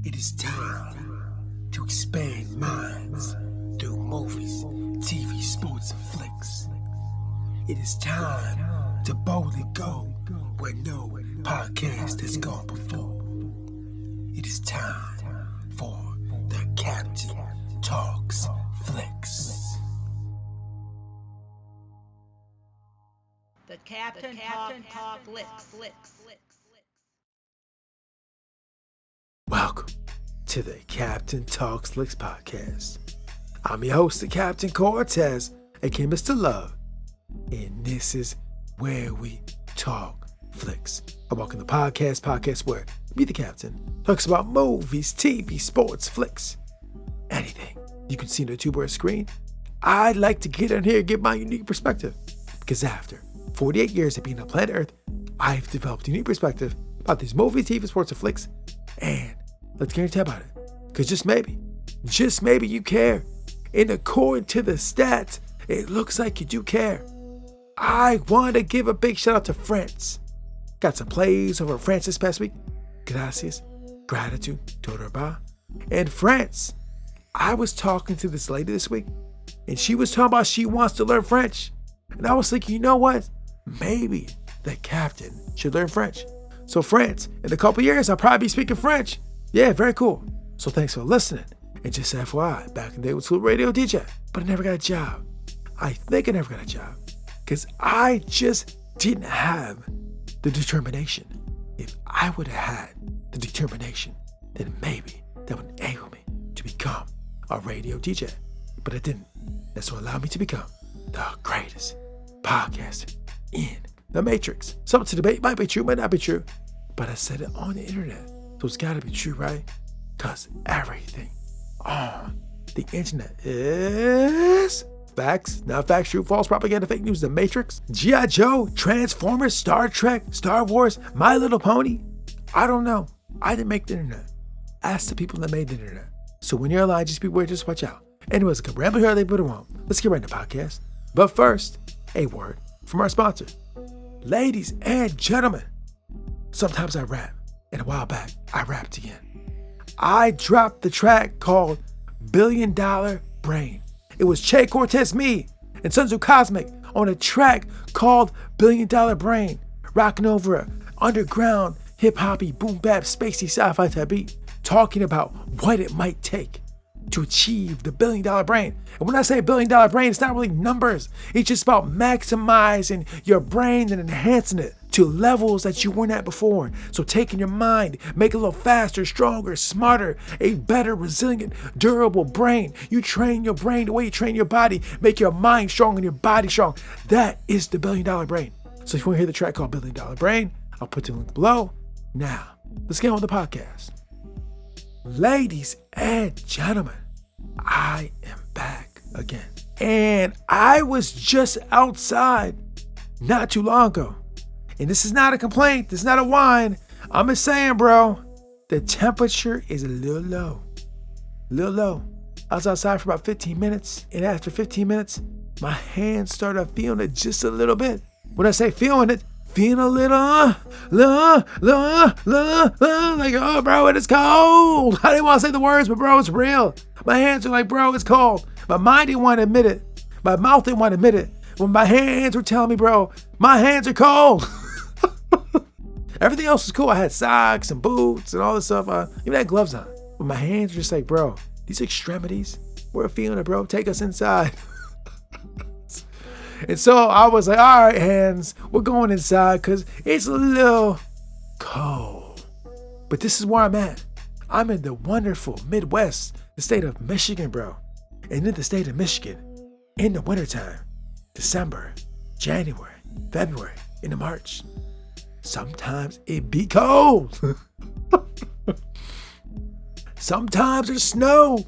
It is time to expand minds through movies, TV, sports, and flicks. It is time to boldly go where no podcast has gone before. It is time for the Captain Talks Flicks. The Captain Talk Flicks. Welcome to the Captain Talks Flicks podcast. I'm your host, the Captain Cortez, aka Mr. Love, and this is where we talk flicks. I walk in the podcast where me, the Captain, talks about movies, TV, sports, flicks, anything you can see on the two-word screen. I'd like to get in here and give my unique perspective, because after 48 years of being on planet Earth, I've developed a unique perspective about these movies, TV, sports, and flicks, and let's get into about it. Because just maybe you care. And according to the stats, it looks like you do care. I want to give a big shout out to France. Got some plays over France this past week. Gracias, gratitude, tout revoir. And France, I was talking to this lady this week, and she was talking about she wants to learn French. And I was thinking, you know what? Maybe the Captain should learn French. So France, in a couple years, I'll probably be speaking French. Yeah, very cool. So thanks for listening. And just FYI, back in the day with school radio DJ, but I never got a job. I think I never got a job because I just didn't have the determination. If I would have had the determination, then maybe that would enable me to become a radio DJ. But I didn't. That's what allowed me to become the greatest podcaster in the Matrix. Some to debate might be true, might not be true, but I said it on the internet. So it's gotta be true, right? Cause everything on the internet is facts, not facts, true, false, propaganda, fake news, the Matrix, G.I. Joe, Transformers, Star Trek, Star Wars, My Little Pony. I don't know. I didn't make the internet. Ask the people that made the internet. So when you're alive, just beware, just watch out. Anyways, I can ramble here, they put it on. Let's get right into the podcast. But first, a word from our sponsor. Ladies and gentlemen, sometimes I rap. And a while back, I rapped again. I dropped the track called Billion Dollar Brain. It was Che Cortez, me, and Sunzu Cosmic on a track called Billion Dollar Brain, rocking over a underground, hip-hoppy, boom-bap, spacey, sci-fi type beat, talking about what it might take to achieve the $1 billion brain. And when I say $1 billion brain, it's not really numbers. It's just about maximizing your brain and enhancing it to levels that you weren't at before. So taking your mind, make it a little faster, stronger, smarter, a better, resilient, durable brain. You train your brain the way you train your body, make your mind strong and your body strong. That is the $1 billion brain. So if you want to hear the track called $1 billion brain, I'll put the link below. Now, let's get on with the podcast. Ladies and gentlemen, I am back again. And I was just outside not too long ago. And this is not a complaint. This is not a whine. I'm just saying, bro, the temperature is a little low. I was outside for about 15 minutes. And after 15 minutes, my hands started feeling it just a little bit. When I say feeling it, feeling a little, like, oh, bro, it is cold. I didn't want to say the words, but, bro, it's real. My hands are like, bro, it's cold. My mind didn't want to admit it. My mouth didn't want to admit it. When my hands were telling me, bro, my hands are cold. Everything else was cool. I had socks and boots and all this stuff. Even had gloves on. But my hands were just like, bro, these extremities, we're feeling it, bro. Take us inside. And so I was like, all right, hands, we're going inside because it's a little cold. But this is where I'm at. I'm in the wonderful Midwest, the state of Michigan, bro. And in the state of Michigan, in the wintertime, December, January, February, into March, sometimes it be cold. Sometimes there's snow.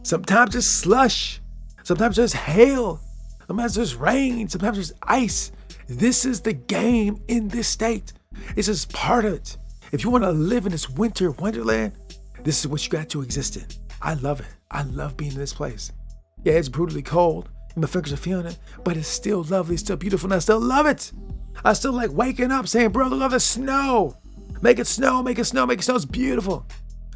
Sometimes there's slush. Sometimes there's hail. Sometimes there's rain, sometimes there's ice. This is the game in this state. It's just part of it. If you want to live in this winter wonderland, this is what you got to exist in. I love it. I love being in this place. Yeah, it's brutally cold. And my fingers are feeling it, but it's still lovely, it's still beautiful, and I still love it. I still like waking up saying, bro, look at the snow. Make it snow, make it snow, make it snow. It's beautiful.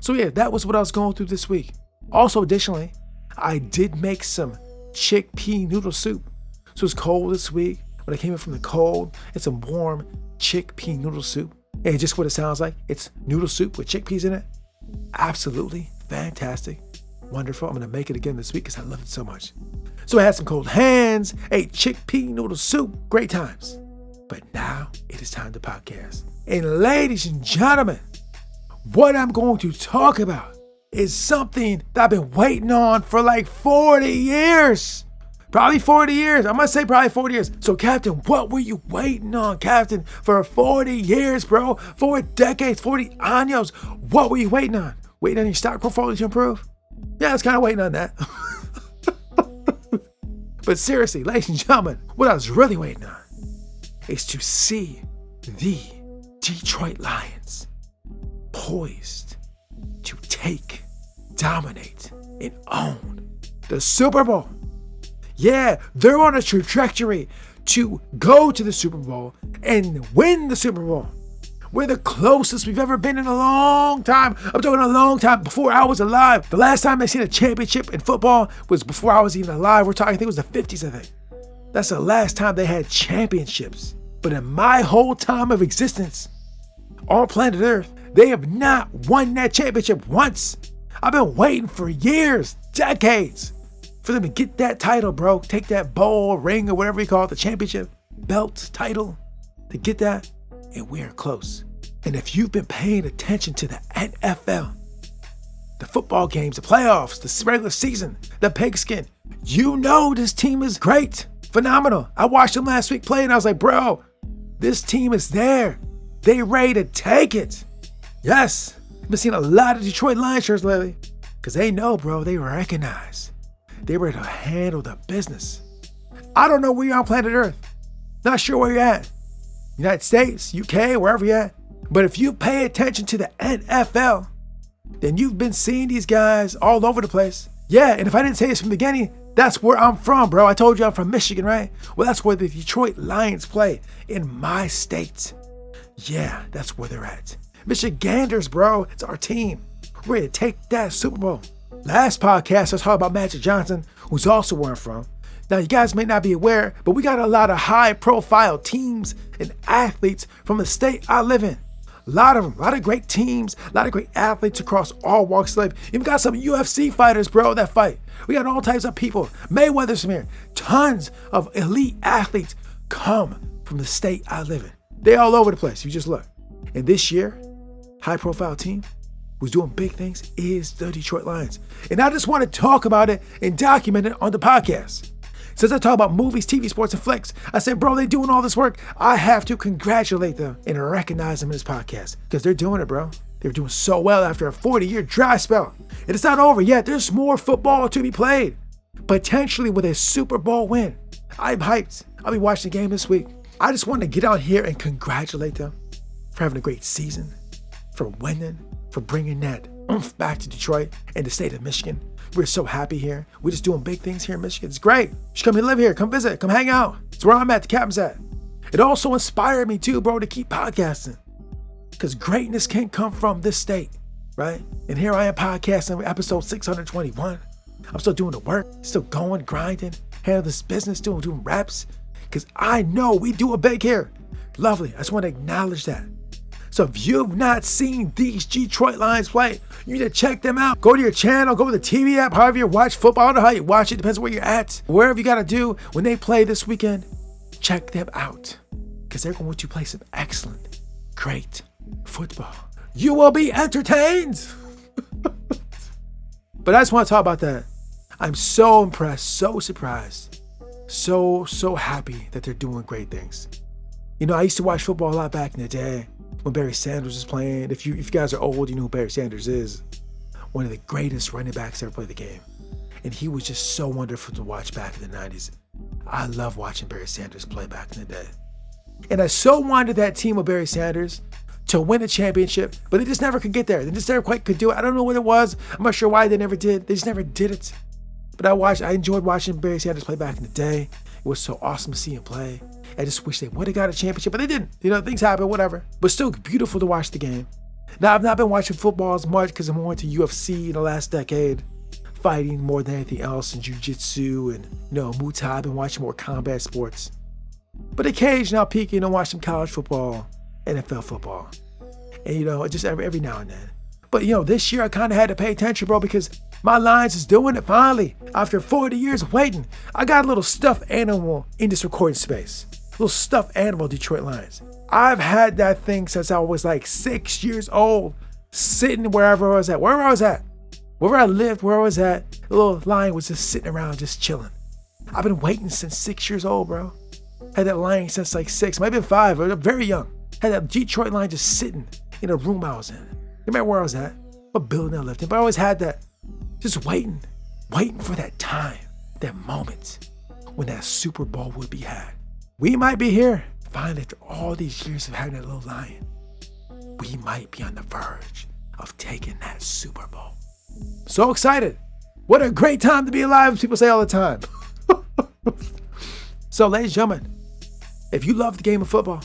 So yeah, that was what I was going through this week. Also, additionally, I did make some chickpea noodle soup. So it's cold this week. When I came in from the cold, it's some warm chickpea noodle soup. And just what it sounds like, it's noodle soup with chickpeas in it. Absolutely fantastic. Wonderful. I'm going to make it again this week because I love it so much. So I had some cold hands, ate chickpea noodle soup. Great times. But now it is time to podcast. And ladies and gentlemen, what I'm going to talk about is something that I've been waiting on for like 40 years. Probably 40 years. I'm going to say probably 40 years. So, Captain, what were you waiting on, Captain, for 40 years, bro? 4 decades, 40 años. What were you waiting on? Waiting on your stock portfolio to improve? Yeah, I was kind of waiting on that. But seriously, ladies and gentlemen, what I was really waiting on is to see the Detroit Lions poised to take, dominate, and own the Super Bowl. Yeah, they're on a trajectory to go to the Super Bowl and win the Super Bowl. We're the closest we've ever been in a long time. I'm talking a long time before I was alive. The last time I seen a championship in football was before I was even alive. We're talking, I think it was the 50s, I think. That's the last time they had championships. But in my whole time of existence on planet Earth, they have not won that championship once. I've been waiting for years, decades, for them to get that title, bro. Take that bowl, ring, or whatever you call it, the championship, belt, title, to get that. And we're close. And if you've been paying attention to the NFL, the football games, the playoffs, the regular season, the pigskin, you know this team is great, phenomenal. I watched them last week play and I was like, bro, this team is there. They ready to take it. Yes, I've been seeing a lot of Detroit Lions shirts lately because they know, bro, they recognize they were to handle the business. I don't know where you're on planet Earth. Not sure where you're at. United States, UK, wherever you're at. But if you pay attention to the NFL, then you've been seeing these guys all over the place. Yeah, and if I didn't say this from the beginning, that's where I'm from, bro. I told you I'm from Michigan, right? Well, that's where the Detroit Lions play, in my state. Yeah, that's where they're at. Michiganders, bro. It's our team. We're ready to take that Super Bowl. Last podcast, I was talking about Magic Johnson, who's also where I'm from. Now, you guys may not be aware, but we got a lot of high-profile teams and athletes from the state I live in. A lot of them, a lot of great teams, a lot of great athletes across all walks of life. Even got some UFC fighters, bro, that fight. We got all types of people. Mayweather's from here. Tons of elite athletes come from the state I live in. They all over the place, if you just look. And this year, high-profile team who's doing big things is the Detroit Lions. And I just want to talk about it and document it on the podcast. Since I talk about movies, TV, sports, and flicks, I said, bro, they doing all this work. I have to congratulate them and recognize them in this podcast because they're doing it, bro. They're doing so well after a 40-year dry spell. And it's not over yet. There's more football to be played, potentially with a Super Bowl win. I'm hyped. I'll be watching the game this week. I just wanted to get out here and congratulate them for having a great season, for winning, for bringing that oomph back to Detroit and the state of Michigan. We're so happy here. We're just doing big things here in Michigan. It's great. You should come here, live here, come visit, come hang out. It's where I'm at, the captain's at. It also inspired me too, bro, to keep podcasting. Because greatness can't come from this state, right? And here I am podcasting episode 621. I'm still doing the work, still going, grinding, handling this business, doing raps. Because I know we do it big here. Lovely. I just want to acknowledge that. So if you've not seen these Detroit Lions play, you need to check them out. Go to your channel, go to the TV app, however you watch football. I don't know how you watch it, depends where you're at. Wherever you got to do, when they play this weekend, check them out. Because they're going to play some excellent, great football. You will be entertained. But I just want to talk about that. I'm so impressed, so surprised, so happy that they're doing great things. You know, I used to watch football a lot back in the day. When Barry Sanders was playing. If you guys are old, you know who Barry Sanders is. One of the greatest running backs ever played the game. And he was just so wonderful to watch back in the 90s. I love watching Barry Sanders play back in the day. And I so wanted that team of Barry Sanders to win a championship, but they just never could get there. They just never quite could do it. I don't know what it was. I'm not sure why they never did. They just never did it. But I enjoyed watching Barry Sanders play back in the day. It was so awesome to see him play. I just wish they would have got a championship, but they didn't. You know, things happen, whatever. But still beautiful to watch the game. Now, I've not been watching football as much because I'm more into UFC in the last decade. Fighting more than anything else, and jiu-jitsu and, Muay Thai. I've been watching more combat sports. But occasionally I'll peek in and watch some college football, NFL football. And, just every now and then. But, this year I kind of had to pay attention, bro, because my Lions is doing it finally. After 40 years of waiting, I got a little stuffed animal in this recording space. Little stuffed animal Detroit Lions. I've had that thing since I was like 6 years old, sitting wherever I was at. Wherever I lived, where I was at, the little lion was just sitting around, just chilling. I've been waiting since 6 years old, bro. Had that lion since like 6, might have been 5, or very young. Had that Detroit lion just sitting in a room I was in. Remember where I was at? What building I lived in? But I always had that, just waiting for that time, that moment when that Super Bowl would be had. We might be here, finally, after all these years of having that little lion. We might be on the verge of taking that Super Bowl. So excited. What a great time to be alive, as people say all the time. So, ladies and gentlemen, if you love the game of football,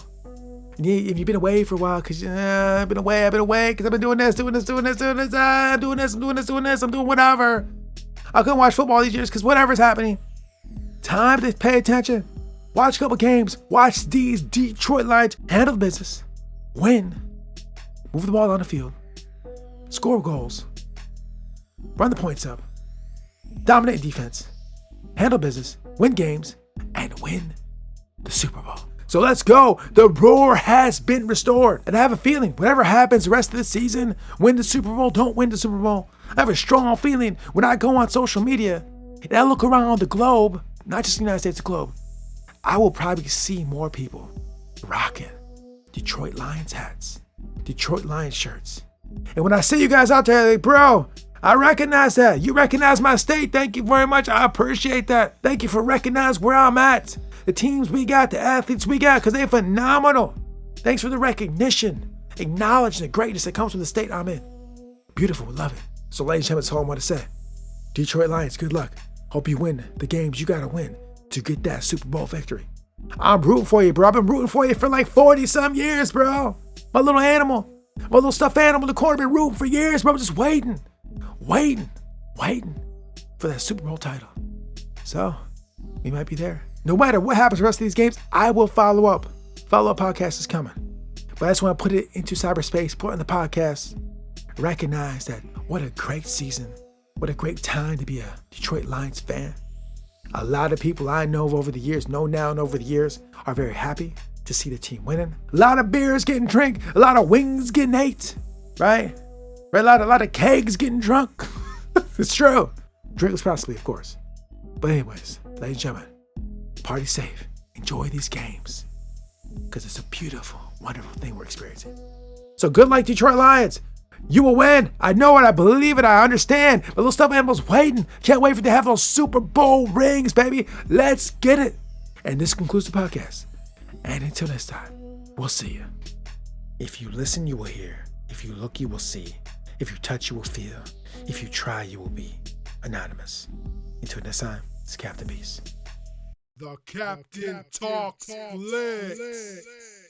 if you've been away for a while, because I've been away, because I've been doing this, I'm doing whatever. I couldn't watch football these years because whatever's happening. Time to pay attention. Watch a couple games. Watch these Detroit Lions handle business. Win. Move the ball on the field. Score goals. Run the points up. Dominate defense. Handle business. Win games. And win the Super Bowl. So let's go. The roar has been restored. And I have a feeling whatever happens the rest of the season, win the Super Bowl, don't win the Super Bowl, I have a strong feeling when I go on social media and I look around the globe, not just the United States, the globe, I will probably see more people rocking Detroit Lions hats, Detroit Lions shirts. And when I see you guys out there, like, bro, I recognize that. You recognize my state. Thank you very much. I appreciate that. Thank you for recognizing where I'm at. The teams we got, the athletes we got, because they're phenomenal. Thanks for the recognition. Acknowledging the greatness that comes from the state I'm in. Beautiful. Love it. So, ladies and gentlemen, that's all I want to say. Detroit Lions, good luck. Hope you win the games you got to win to get that Super Bowl victory. I'm rooting for you, bro. I've been rooting for you for like 40-some years, bro. My little animal, my little stuffed animal in the corner, been rooting for years, bro. Just waiting for that Super Bowl title. So, we might be there. No matter what happens the rest of these games, I will follow up. Follow-up podcast is coming. But I just want to put it into cyberspace, put it in the podcast, recognize that what a great season, what a great time to be a Detroit Lions fan. A lot of people I know over the years, are very happy to see the team winning. A lot of beers getting drank, a lot of wings getting ate, right? A lot of kegs getting drunk. It's true. Drink responsibly, of course. But anyways, ladies and gentlemen, party safe. Enjoy these games. Because it's a beautiful, wonderful thing we're experiencing. So good luck, Detroit Lions. You will win. I know it. I believe it. I understand. The little stuffed animal's waiting. Can't wait for them to have those Super Bowl rings, baby. Let's get it. And this concludes the podcast. And until next time, we'll see you. If you listen, you will hear. If you look, you will see. If you touch, you will feel. If you try, you will be anonymous. Until next time, it's Captain Beast. The Captain Talks Flicks.